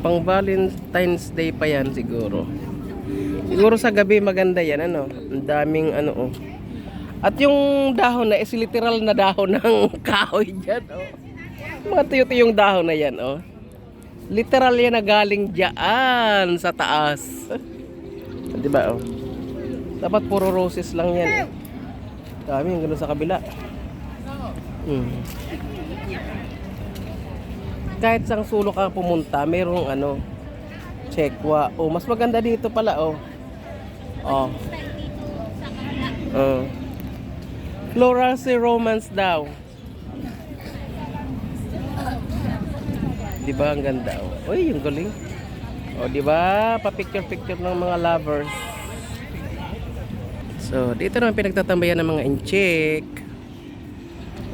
Pang Valentine's Day pa yan siguro. Siguro sa gabi maganda yan, ano. Ang daming ano, oh. At yung dahon na is literal na dahon ng kahoy dyan, oh. Mga tuyo-tuyong dahon na yan, oh. Literal yan na galing dyan sa taas. Diba, oh. Dapat puro roses lang yan, eh. Dami yung gano'n sa kabila. Kahit sang sulok ka pumunta, mayroong ano, tsekwa. Oh, mas maganda dito pala, oh. Oh. Oh. Floral romance daw. Diba ang ganda, oh. Uy, yung galing. Oh, diba? Pa-picture-picture ng mga lovers. So, dito naman pinagtatambayan ng mga inchik.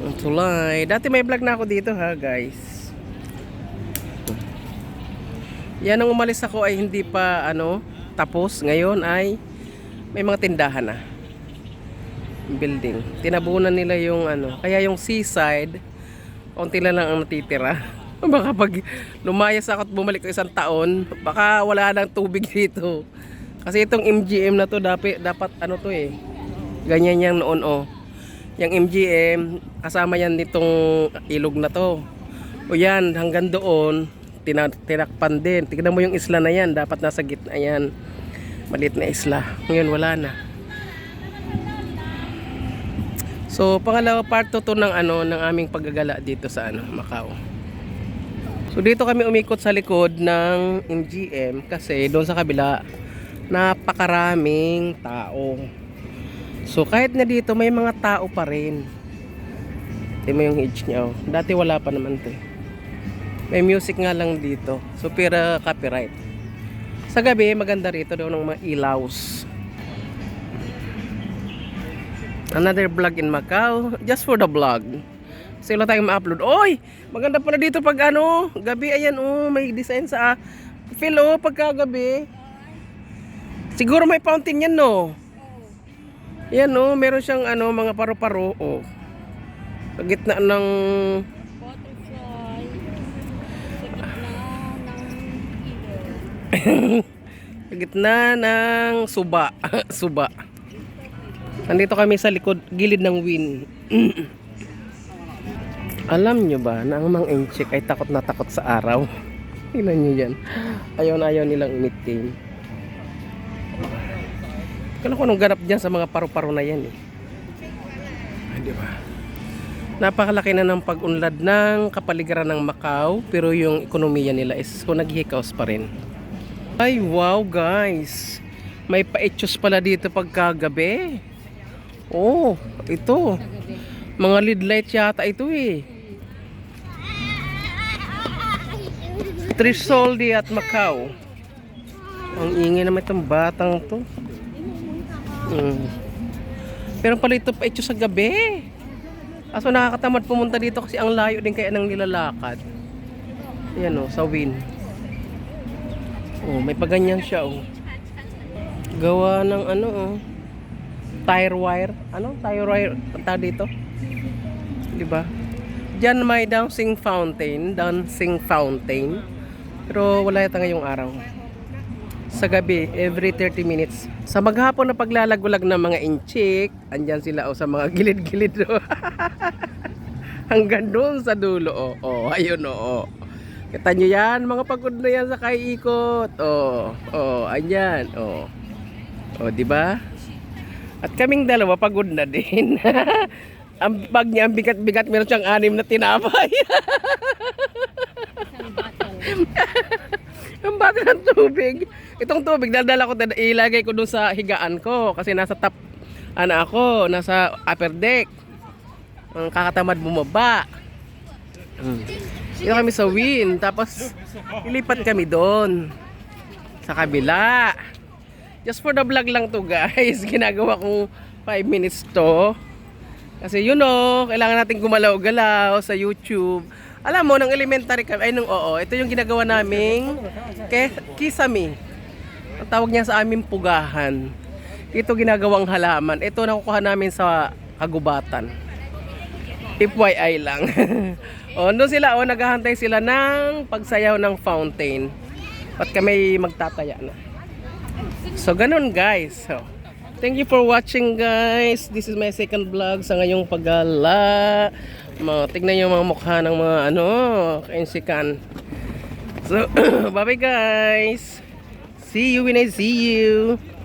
Ang tulay. Dati may vlog na ako dito, ha, guys. Yan, nang umalis ako ay hindi pa ano tapos. Ngayon ay may mga tindahan na. Building. Tinabunan nila yung ano. Kaya yung seaside, konti lang ang natitira. Baka pag lumayas ako at bumalik ko isang taon, baka wala nang tubig dito. Kasi itong MGM na to dapat ano to, eh. Ganyan yang noon, oh. Yung MGM kasama yan nitong ilog na to. O yan, hanggang doon tinakpan din. Tignan mo yung isla na yan, dapat nasa gitna yan. Maliit na isla. Ngayon wala na. So pangalawa part 2 ng ano ng aming paggagala dito sa ano Macau. So dito kami umikot sa likod ng MGM kasi doon sa kabila napakaraming tao. So kahit na dito may mga tao pa rin. Tingnan mo yung age niya, oh. Dati wala pa naman 'to. May music nga lang dito. So pero copyright. Sa gabi maganda rito daw ng mga ilaws. Another vlog in Macau, just for the vlog. Kasi wala tayong ma-upload. Oy, maganda pala dito pag ano, gabi. Ayan, oh, may design sa feel, oh, pagkagabi. Siguro may fountain yan, no? Ayan, oh, meron siyang ano, mga paro-paro, oh. Sa gitna ng butterfly. Sa gitna ng sa gitna ng suba. Suba. Nandito kami sa likod, gilid ng Win. Alam nyo ba na ang mga inchik ay takot na takot sa araw? Tingnan nyo yan. Ayaw na ayaw nilang umitim. Kala ko anong ganap dyan sa mga paru-paro na yan, eh. Di ba? Napakalaki na ng pag-unlad ng kapaligiran ng Macau, pero yung ekonomiya nila is naghihikaos pa rin. Ay, wow, guys. May paetyos pala dito pagkagabi. Oh, ito. Mga lead light yata ito, eh. Trisoldi at Macau. Ang ingay naman itong batang to. Pero pala ito pa ito sa gabi. Kaso nakakatamad pumunta dito kasi ang layo din kaya nang nilalakad. Ayan, oh, sa Win. Oh, may paganyan siya, oh. Gawa ng ano, oh. Tire wire. Ano? Tire wire. Punta dito. Diba? Diyan may dancing fountain. Dancing fountain. Pero wala yata ngayong araw. Sa gabi, every 30 minutes. Sa maghapon na paglalagulag ng mga inchik, andyan sila, oh, sa mga gilid-gilid. Oh. Hanggang doon sa dulo. Oh, oh, ayun, oh. Kita nyo yan, mga pagod na yan sa kaiikot. Oh, oh, andyan. Oh, oh, diba? At kaming dalawa pagod na din. Ang bag niya, ang bigat-bigat, meron siyang 6 na tinapay. Ang bata ng tubig. Itong tubig, daldala ko, ilagay ko dun sa higaan ko. Kasi nasa top, ano ako, nasa upper deck. Ang kakatamad bumaba. Dito kami sa Win. Tapos, ilipat kami doon. Sa kabila. Just for the vlog lang to, guys. Ginagawa kong 5 minutes to. Kasi you know, kailangan natin gumalaw-galaw sa YouTube. Alam mo, ng elementary kami, ay nung oo, ito yung ginagawa naming kisame. Ang tawag niya sa aming pugahan. Ito ginagawang halaman. Ito nakukuha namin sa kagubatan. FYI lang. O, doon sila, o, naghahantay sila ng pagsayaw ng fountain. At kami magtataya na. So, ganun guys. So, thank you for watching guys. This is my second vlog sa ngayong paggala. Tignan yung mga mukha ng mga kainsikan. So, bye bye guys. See you when I see you.